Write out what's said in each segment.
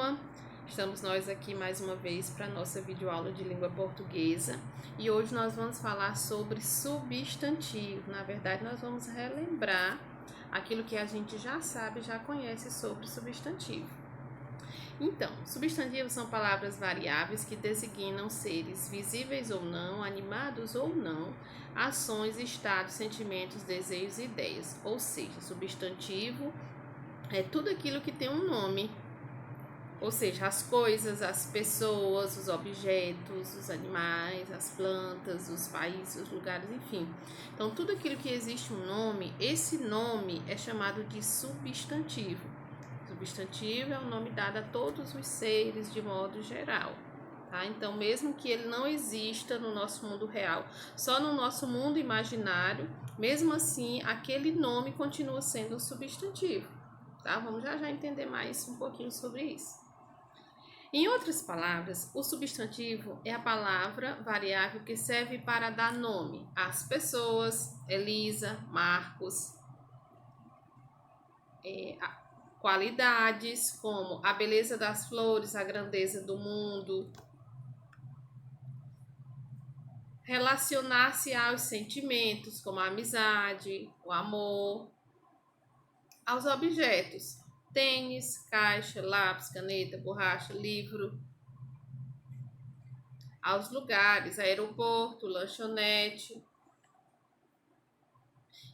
turma, estamos nós aqui mais uma vez para a nossa videoaula de língua portuguesa e hoje nós vamos falar sobre substantivo. Na verdade, nós vamos relembrar aquilo que a gente já sabe, já conhece sobre substantivo. Então, substantivos são palavras variáveis que designam seres visíveis ou não, animados ou não, ações, estados, sentimentos, desejos e ideias. Ou seja, substantivo é tudo aquilo que tem um nome, ou seja, as coisas, as pessoas, os objetos, os animais, as plantas, os países, os lugares, enfim. Então, tudo aquilo que existe um nome, esse nome é chamado de substantivo. Substantivo é o nome dado a todos os seres de modo geral. Tá? Então, mesmo que ele não exista no nosso mundo real, só no nosso mundo imaginário, mesmo assim, aquele nome continua sendo um substantivo. Tá? Vamos já entender mais um pouquinho sobre isso. Em outras palavras, o substantivo é a palavra variável que serve para dar nome às pessoas, Elisa, Marcos, qualidades como a beleza das flores, a grandeza do mundo, relacionar-se aos sentimentos como a amizade, o amor, aos objetos, tênis, caixa, lápis, caneta, borracha, livro, aos lugares, aeroporto, lanchonete.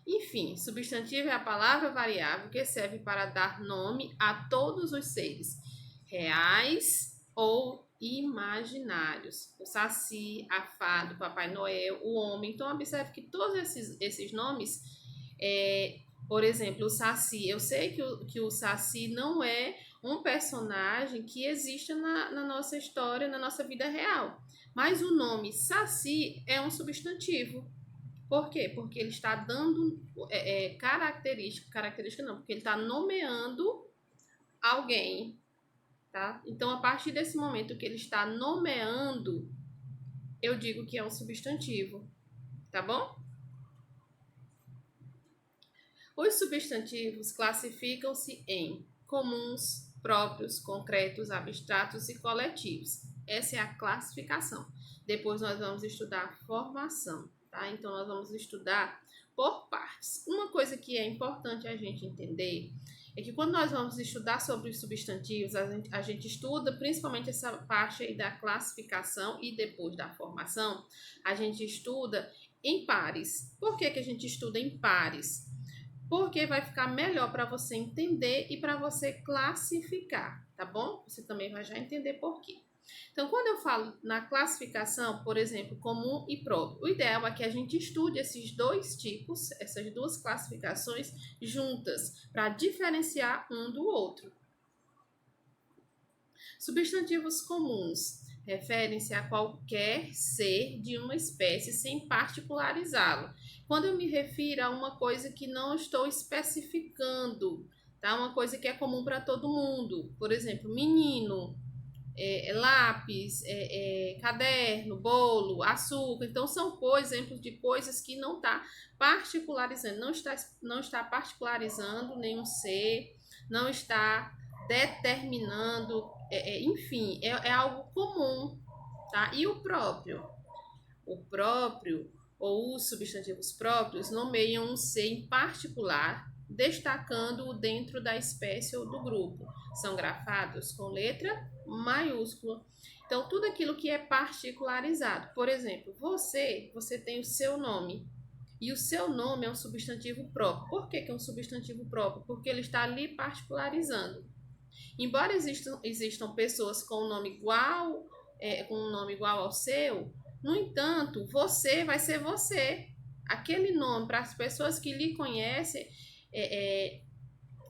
Enfim, substantivo é a palavra variável que serve para dar nome a todos os seres, reais ou imaginários. O Saci, a Fada, o Papai Noel, o homem. Então, observe que todos esses nomes, por exemplo, o Saci, eu sei que o Saci não é um personagem que existe na nossa história, na nossa vida real. Mas o nome Saci é um substantivo. Por quê? Porque ele está dando característica não, porque ele está nomeando alguém, tá? Então, a partir desse momento que ele está nomeando, eu digo que é um substantivo, tá bom? Os substantivos classificam-se em comuns, próprios, concretos, abstratos e coletivos. Essa é a classificação. Depois nós vamos estudar a formação. Tá? Então, nós vamos estudar por partes. Uma coisa que é importante a gente entender é que quando nós vamos estudar sobre os substantivos, a gente estuda principalmente essa parte aí da classificação e depois da formação, a gente estuda em pares. Por que a gente estuda em pares? Porque vai ficar melhor para você entender e para você classificar, tá bom? Você também vai já entender por quê. Então, quando eu falo na classificação, por exemplo, comum e próprio, o ideal é que a gente estude esses dois tipos, essas duas classificações juntas, para diferenciar um do outro. Substantivos comuns referem-se a qualquer ser de uma espécie sem particularizá-lo. Quando eu me refiro a uma coisa que não estou especificando, tá? Uma coisa que é comum para todo mundo, por exemplo, menino, lápis, caderno, bolo, açúcar. Então, são exemplos de coisas que não está particularizando, não está particularizando nenhum ser, não está determinando, enfim, é algo comum, tá? E o próprio ou os substantivos próprios nomeiam um ser em particular, destacando-o dentro da espécie ou do grupo. São grafados com letra maiúscula. Então, tudo aquilo que é particularizado. Por exemplo, você tem o seu nome. E o seu nome é um substantivo próprio. Por que é um substantivo próprio? Porque ele está ali particularizando. Embora existam pessoas com um nome igual, ao seu, no entanto, você vai ser você. Aquele nome, para as pessoas que lhe conhecem,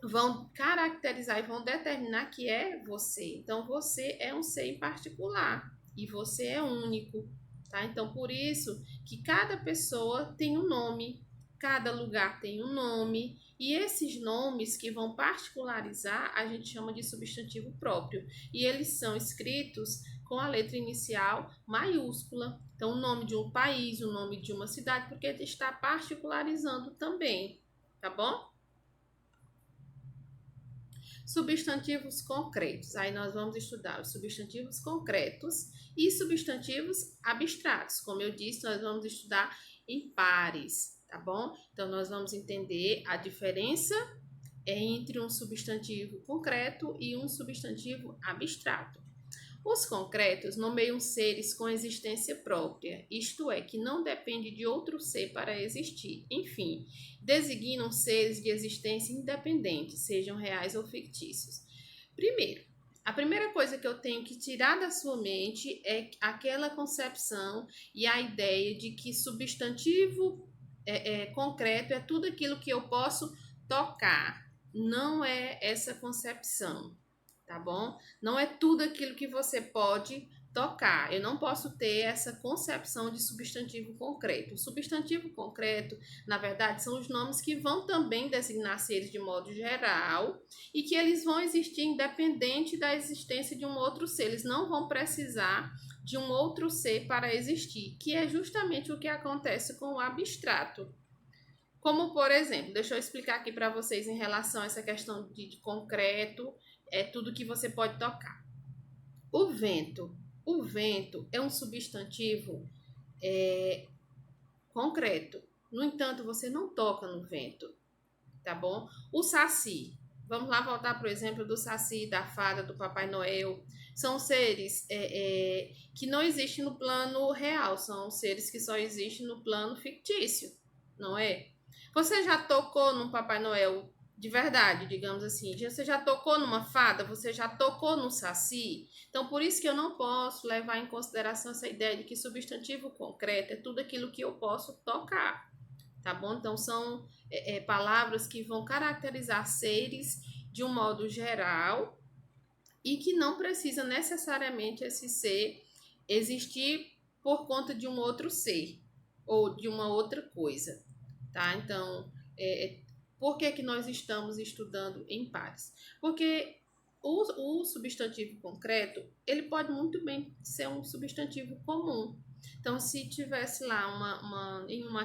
vão caracterizar e vão determinar que é você. Então, você é um ser em particular e você é único, tá? Então, por isso que cada pessoa tem um nome, cada lugar tem um nome, e esses nomes que vão particularizar a gente chama de substantivo próprio, e eles são escritos com a letra inicial maiúscula. Então, o nome de um país, o nome de uma cidade, porque está particularizando também, tá bom? Substantivos concretos. Aí nós vamos estudar os substantivos concretos e substantivos abstratos. Como eu disse, nós vamos estudar em pares, tá bom? Então, nós vamos entender a diferença entre um substantivo concreto e um substantivo abstrato. Os concretos nomeiam seres com existência própria, isto é, que não depende de outro ser para existir. Enfim, designam seres de existência independente, sejam reais ou fictícios. Primeiro, a primeira coisa que eu tenho que tirar da sua mente é aquela concepção e a ideia de que substantivo concreto é tudo aquilo que eu posso tocar. Não é essa concepção, tá bom? Não é tudo aquilo que você pode tocar. Eu não posso ter essa concepção de substantivo concreto. O substantivo concreto, na verdade, são os nomes que vão também designar seres de modo geral e que eles vão existir independente da existência de um outro ser. Eles não vão precisar de um outro ser para existir, que é justamente o que acontece com o abstrato. Como, por exemplo, deixa eu explicar aqui para vocês em relação a essa questão de concreto, é tudo que você pode tocar. O vento é um substantivo concreto. No entanto, você não toca no vento, tá bom? O saci, vamos lá voltar para o exemplo do saci, da fada, do Papai Noel. São seres que não existem no plano real, são seres que só existem no plano fictício, não é? Você já tocou num Papai Noel de verdade, digamos assim? Você já tocou numa fada? Você já tocou num saci? Então, por isso que eu não posso levar em consideração essa ideia de que substantivo concreto é tudo aquilo que eu posso tocar, tá bom? Então, são palavras que vão caracterizar seres de um modo geral e que não precisa necessariamente esse ser existir por conta de um outro ser ou de uma outra coisa. Tá? Então, por que nós estamos estudando em pares? Porque o substantivo concreto, ele pode muito bem ser um substantivo comum. Então, se tivesse lá em uma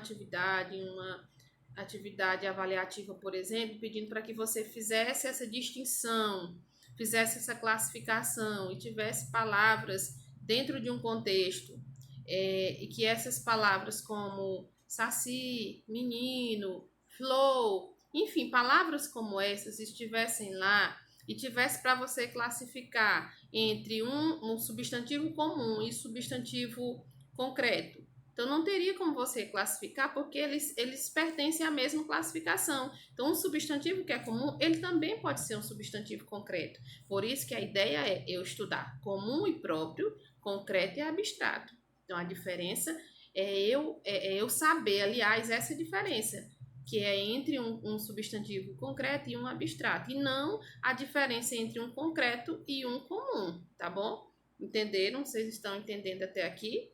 atividade avaliativa, por exemplo, pedindo para que você fizesse essa distinção, fizesse essa classificação e tivesse palavras dentro de um contexto, e que essas palavras como saci, menino, flow, enfim, palavras como essas estivessem lá e tivesse para você classificar entre um substantivo comum e substantivo concreto. Então, não teria como você classificar porque eles pertencem à mesma classificação. Então, um substantivo que é comum, ele também pode ser um substantivo concreto. Por isso que a ideia é eu estudar comum e próprio, concreto e abstrato. Então, a diferença é eu saber, aliás, essa diferença, que é entre um substantivo concreto e um abstrato, e não a diferença entre um concreto e um comum, tá bom? Entenderam? Vocês estão entendendo até aqui?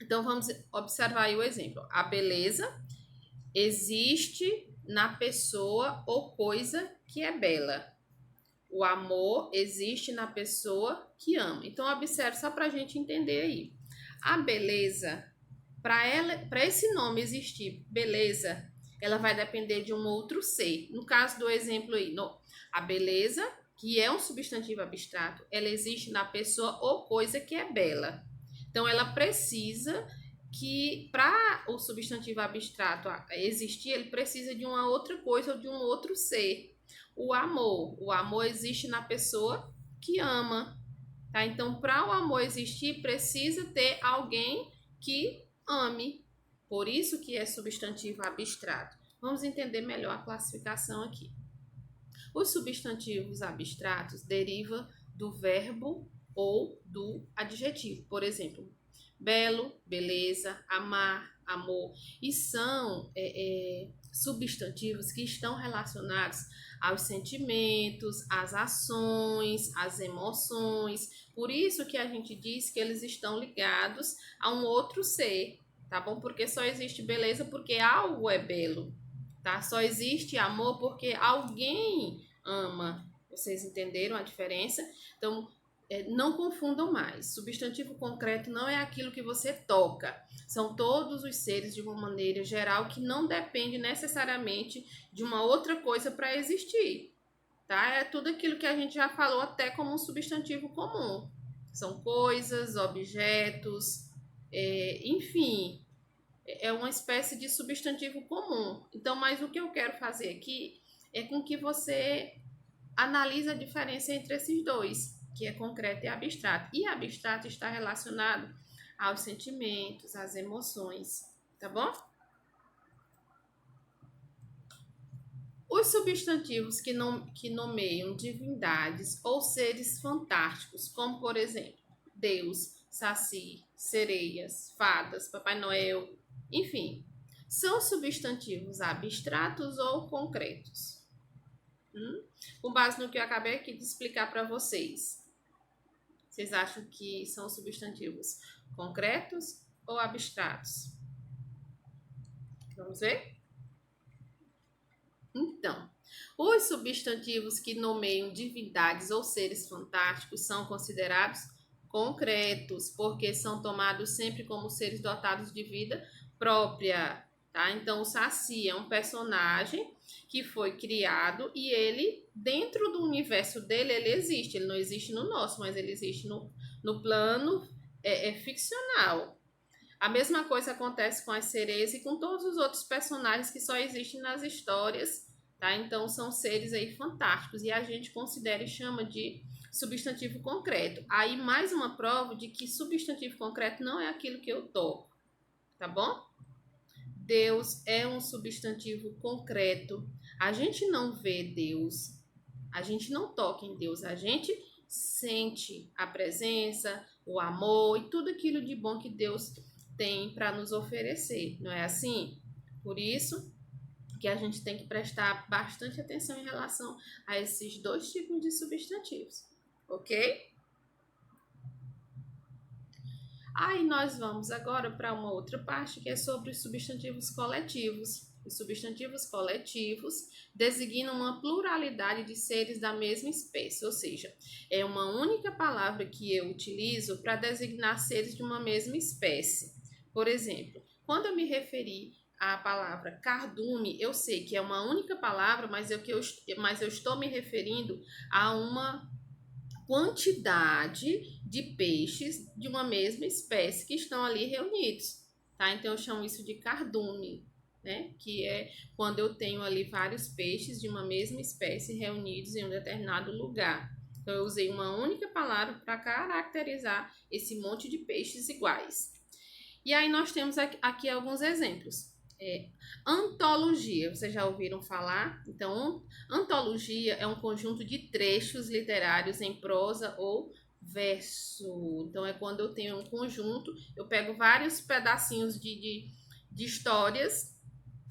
Então, vamos observar aí o exemplo. A beleza existe na pessoa ou coisa que é bela. O amor existe na pessoa que ama. Então, observe só para a gente entender aí. A beleza, para esse nome existir, beleza, ela vai depender de um outro ser. No caso do exemplo aí, a beleza, que é um substantivo abstrato, ela existe na pessoa ou coisa que é bela. Então, ela precisa que, para o substantivo abstrato existir, ele precisa de uma outra coisa ou de um outro ser. O amor existe na pessoa que ama, tá? Então, para o amor existir, precisa ter alguém que ame. Por isso que é substantivo abstrato. Vamos entender melhor a classificação aqui. Os substantivos abstratos derivam do verbo ou do adjetivo. Por exemplo, belo, beleza, amar, amor. E são substantivos que estão relacionados aos sentimentos, às ações, às emoções. Por isso que a gente diz que eles estão ligados a um outro ser, tá bom? Porque só existe beleza porque algo é belo, tá? Só existe amor porque alguém ama. Vocês entenderam a diferença? Então, não confundam mais. Substantivo concreto não é aquilo que você toca. São todos os seres de uma maneira geral que não depende necessariamente de uma outra coisa para existir, tá? É tudo aquilo que a gente já falou até como um substantivo comum. São coisas, objetos, enfim, é uma espécie de substantivo comum. Então, mas o que eu quero fazer aqui é com que você analise a diferença entre esses dois, que é concreto e abstrato. E abstrato está relacionado aos sentimentos, às emoções, tá bom? Os substantivos que nomeiam divindades ou seres fantásticos, como por exemplo, Deus, Saci, sereias, fadas, Papai Noel, enfim, são substantivos abstratos ou concretos. Com base no que eu acabei aqui de explicar para vocês, vocês acham que são substantivos concretos ou abstratos? Vamos ver? Então, os substantivos que nomeiam divindades ou seres fantásticos são considerados concretos, porque são tomados sempre como seres dotados de vida própria, tá? Então, o Saci é um personagem que foi criado e ele, dentro do universo dele, ele existe. Ele não existe no nosso, mas ele existe no plano ficcional. A mesma coisa acontece com as sereias e com todos os outros personagens que só existem nas histórias, tá? Então são seres aí fantásticos e a gente considera e chama de substantivo concreto. Aí mais uma prova de que substantivo concreto não é aquilo que eu toco, tá bom? Deus é um substantivo concreto. A gente não vê Deus, a gente não toca em Deus, a gente sente a presença, o amor e tudo aquilo de bom que Deus tem para nos oferecer, não é assim? Por isso que a gente tem que prestar bastante atenção em relação a esses dois tipos de substantivos, ok? Aí nós vamos agora para uma outra parte que é sobre os substantivos coletivos. Os substantivos coletivos designam uma pluralidade de seres da mesma espécie, ou seja, é uma única palavra que eu utilizo para designar seres de uma mesma espécie. Por exemplo, quando eu me referi à palavra cardume, eu sei que é uma única palavra, mas eu estou me referindo a uma quantidade de peixes de uma mesma espécie que estão ali reunidos, tá? Então eu chamo isso de cardume, né? Que é quando eu tenho ali vários peixes de uma mesma espécie reunidos em um determinado lugar. Então eu usei uma única palavra para caracterizar esse monte de peixes iguais. E aí nós temos aqui alguns exemplos. Antologia, vocês já ouviram falar? Então, antologia é um conjunto de trechos literários em prosa ou verso. Então, é quando eu tenho um conjunto, eu pego vários pedacinhos de histórias,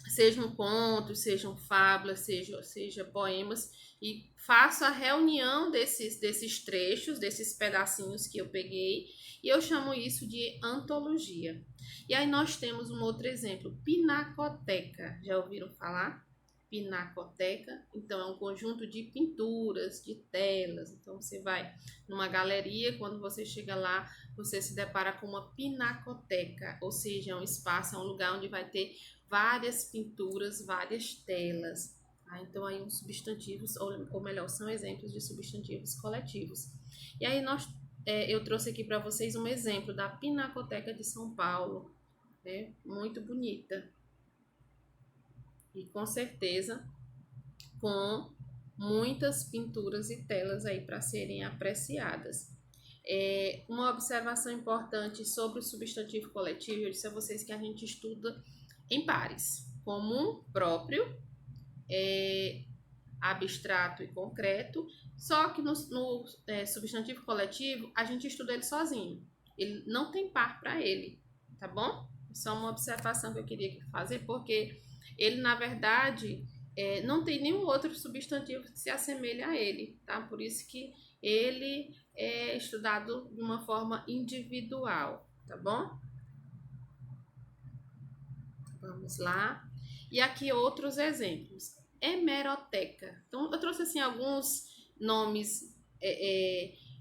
sejam contos, sejam fábulas, seja poemas, e faço a reunião desses trechos, desses pedacinhos que eu peguei, e eu chamo isso de antologia. E aí nós temos um outro exemplo, pinacoteca. Já ouviram falar? Pinacoteca, então é um conjunto de pinturas, de telas. Então você vai numa galeria, quando você chega lá, você se depara com uma pinacoteca, ou seja, é um espaço, é um lugar onde vai ter várias pinturas, várias telas. Tá? Então aí uns substantivos, ou melhor, são exemplos de substantivos coletivos. E aí eu trouxe aqui para vocês um exemplo da Pinacoteca de São Paulo, né? Muito bonita. E com certeza com muitas pinturas e telas aí para serem apreciadas. Uma observação importante sobre o substantivo coletivo, eu disse a vocês que a gente estuda em pares, comum, próprio, abstrato e concreto, só que no substantivo coletivo a gente estuda ele sozinho, ele não tem par para ele, tá bom? Só uma observação que eu queria fazer, porque ele na verdade não tem nenhum outro substantivo que se assemelhe a ele, tá? Por isso que ele é estudado de uma forma individual, tá bom? Vamos lá. E aqui outros exemplos. Hemeroteca. Então, eu trouxe assim alguns nomes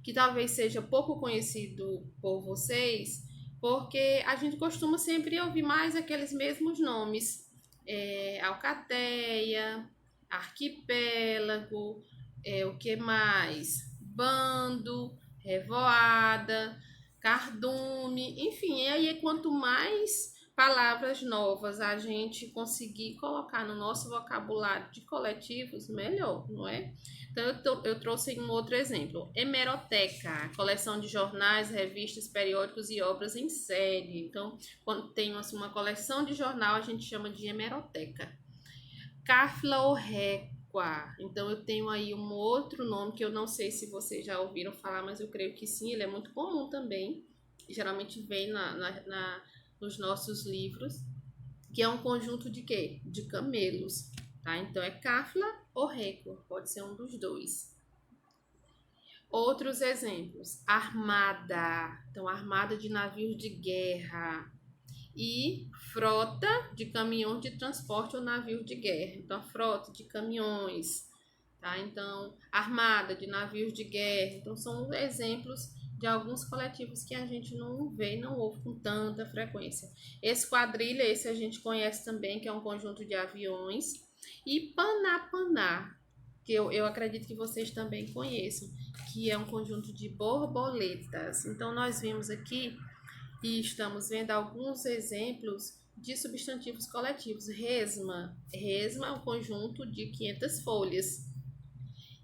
que talvez seja pouco conhecido por vocês, porque a gente costuma sempre ouvir mais aqueles mesmos nomes. Alcateia, arquipélago, o que mais? Bando, revoada, cardume, enfim, aí quanto mais palavras novas a gente conseguir colocar no nosso vocabulário de coletivos, melhor, não é? Então, eu trouxe um outro exemplo. Hemeroteca, coleção de jornais, revistas, periódicos e obras em série. Então, quando tem uma coleção de jornal, a gente chama de hemeroteca. Cáfila ou réqua. Então, eu tenho aí um outro nome que eu não sei se vocês já ouviram falar, mas eu creio que sim, ele é muito comum também. Geralmente vem nos nossos livros, que é um conjunto de quê? De camelos, tá? Então, é cáfila ou réqua, pode ser um dos dois. Outros exemplos, armada. Então, armada de navios de guerra. E frota de caminhões de transporte ou navios de guerra. Então, a frota de caminhões, tá? Então, armada de navios de guerra. Então, são exemplos de alguns coletivos que a gente não vê e não ouve com tanta frequência. Esquadrilha, esse a gente conhece também, que é um conjunto de aviões. E Panapaná, que eu acredito que vocês também conheçam, que é um conjunto de borboletas. Então, nós vimos aqui e estamos vendo alguns exemplos de substantivos coletivos. Resma é um conjunto de 500 folhas.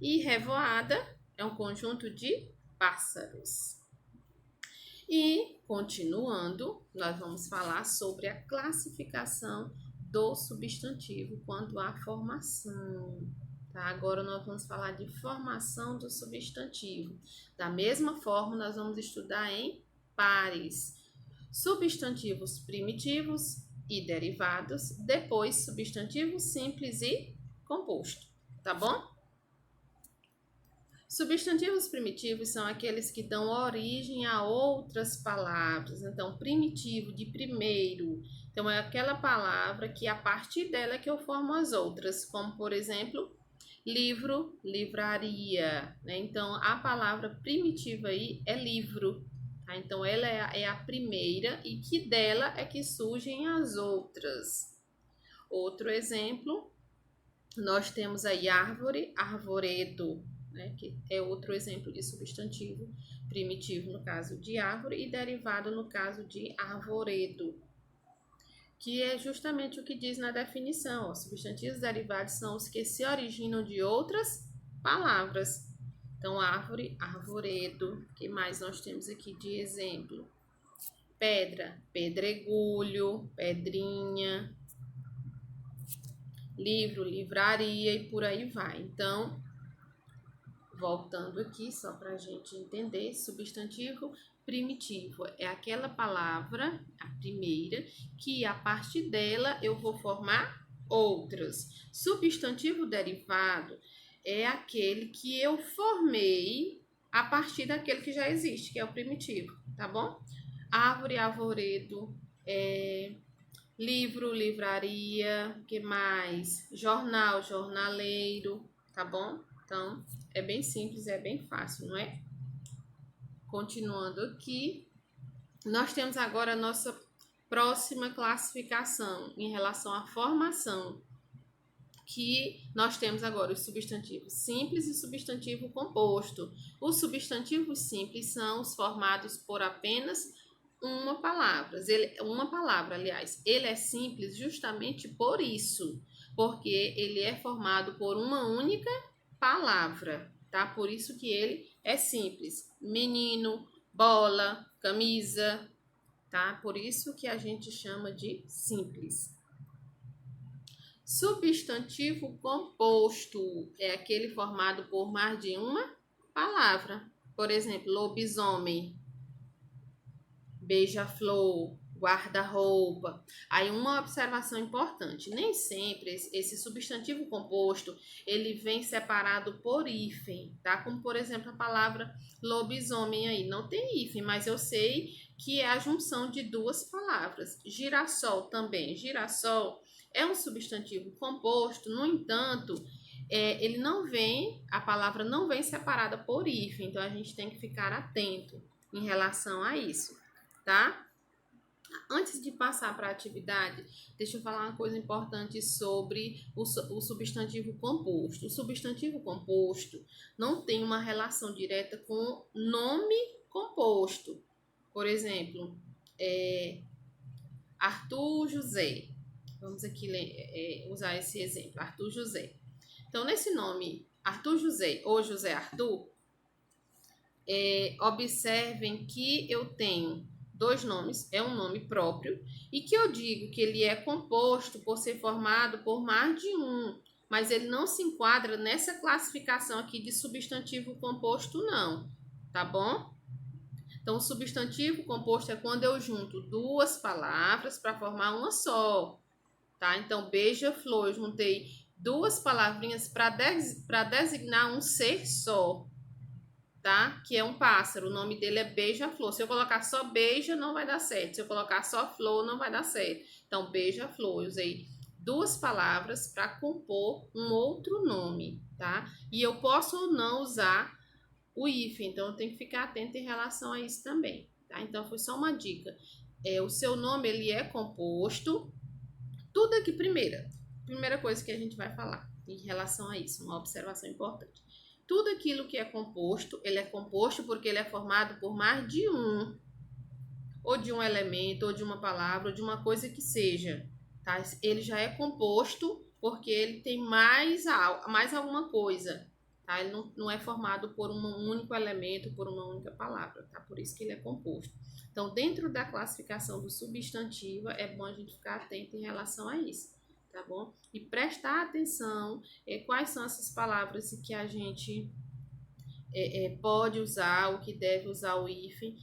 E revoada é um conjunto de pássaros. E, continuando, nós vamos falar sobre a classificação do substantivo quanto à formação. Tá? Agora nós vamos falar de formação do substantivo. Da mesma forma, nós vamos estudar em pares. Substantivos primitivos e derivados, depois substantivo simples e composto, tá bom? Substantivos primitivos são aqueles que dão origem a outras palavras. Então, primitivo, de primeiro. Então, é aquela palavra que a partir dela é que eu formo as outras, como, por exemplo, livro, livraria, né? Então, a palavra primitiva aí é livro. Tá? Então, ela é a primeira e que dela é que surgem as outras. Outro exemplo, nós temos aí árvore, arvoredo, né? Que é outro exemplo de substantivo primitivo no caso de árvore e derivado no caso de arvoredo, que é justamente o que diz na definição. Ó, substantivos derivados são os que se originam de outras palavras. Então, árvore, arvoredo. O que mais nós temos aqui de exemplo? Pedra, pedregulho, pedrinha. Livro, livraria e por aí vai. Então, voltando aqui, só para a gente entender, substantivo primitivo é aquela palavra, a primeira, que a partir dela eu vou formar outras. Substantivo derivado é aquele que eu formei a partir daquele que já existe, que é o primitivo, tá bom? Árvore, arvoredo, livro, livraria, que mais? Jornal, jornaleiro, tá bom? Então, é bem simples, é bem fácil, não é? Continuando aqui, nós temos agora a nossa próxima classificação em relação à formação, que nós temos agora os substantivos simples e substantivo composto. Os substantivos simples são os formados por apenas uma palavra. Ele é simples justamente por isso, porque ele é formado por uma única palavra, tá? Por isso que ele é simples. Menino, bola, camisa, tá? Por isso que a gente chama de simples. Substantivo composto é aquele formado por mais de uma palavra. Por exemplo, lobisomem, beija-flor, guarda-roupa. Aí uma observação importante, nem sempre esse substantivo composto, ele vem separado por hífen, tá? Como por exemplo a palavra lobisomem aí, não tem hífen, mas eu sei que é a junção de duas palavras. Girassol também, girassol é um substantivo composto, no entanto, a palavra não vem separada por hífen, então a gente tem que ficar atento em relação a isso, tá? Antes de passar para a atividade, deixa eu falar uma coisa importante sobre o substantivo composto. O substantivo composto não tem uma relação direta com nome composto. Por exemplo, Arthur José. Vamos aqui usar esse exemplo, Arthur José. Então, nesse nome, Arthur José ou José Arthur, observem que eu tenho dois nomes, é um nome próprio, e que eu digo que ele é composto por ser formado por mais de um, mas ele não se enquadra nessa classificação aqui de substantivo composto, não, tá bom? Então, o substantivo composto é quando eu junto duas palavras para formar uma só, tá? Então, beija-flor, eu juntei duas palavrinhas para designar um ser só, tá? Que é um pássaro, o nome dele é beija-flor. Se eu colocar só beija, não vai dar certo. Se eu colocar só flor, não vai dar certo. Então, beija-flor, eu usei duas palavras para compor um outro nome, tá? E eu posso ou não usar o hífen, então eu tenho que ficar atento em relação a isso também, tá? Então, foi só uma dica. O seu nome, ele é composto. Tudo aqui, primeira coisa que a gente vai falar em relação a isso, uma observação importante. Tudo aquilo que é composto, ele é composto porque ele é formado por mais de um, ou de um elemento, ou de uma palavra, ou de uma coisa que seja, tá? Ele já é composto porque ele tem mais alguma coisa, tá? Ele não é formado por um único elemento, por uma única palavra, tá? Por isso que ele é composto. Então, dentro da classificação do substantivo, é bom a gente ficar atento em relação a isso, tá bom? E prestar atenção quais são essas palavras que a gente pode usar, o que deve usar o hífen.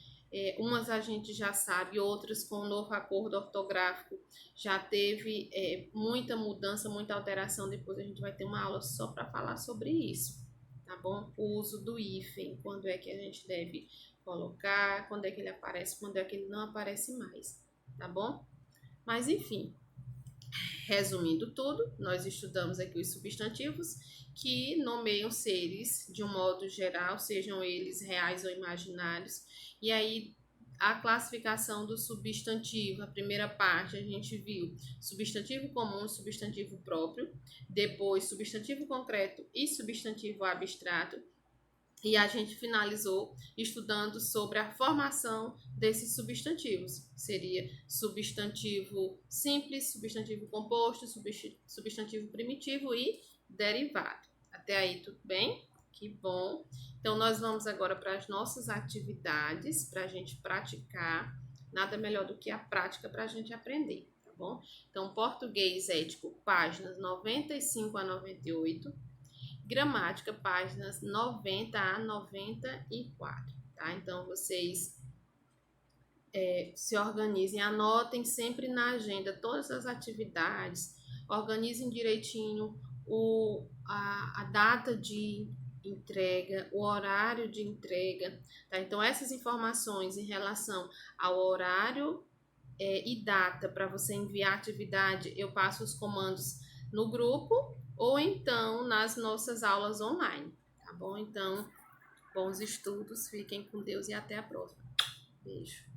Umas a gente já sabe, outras com o novo acordo ortográfico já teve muita mudança, muita alteração. Depois a gente vai ter uma aula só para falar sobre isso, tá bom? O uso do hífen, quando é que a gente deve colocar, quando é que ele aparece, quando é que ele não aparece mais, tá bom? Mas enfim, resumindo tudo, nós estudamos aqui os substantivos que nomeiam seres de um modo geral, sejam eles reais ou imaginários. E aí, a classificação do substantivo, a primeira parte a gente viu substantivo comum e substantivo próprio, depois substantivo concreto e substantivo abstrato. E a gente finalizou estudando sobre a formação desses substantivos. Seria substantivo simples, substantivo composto, substantivo primitivo e derivado. Até aí, tudo bem? Que bom! Então, nós vamos agora para as nossas atividades, para a gente praticar. Nada melhor do que a prática para a gente aprender, tá bom? Então, português ético, páginas 95 a 98. Gramática, páginas 90 a 94, tá? Então, vocês se organizem, anotem sempre na agenda todas as atividades, organizem direitinho a data de entrega, o horário de entrega, tá? Então, essas informações em relação ao horário e data para você enviar a atividade, eu passo os comandos no grupo ou então nas nossas aulas online, tá bom? Então, bons estudos, fiquem com Deus e até a próxima. Beijo.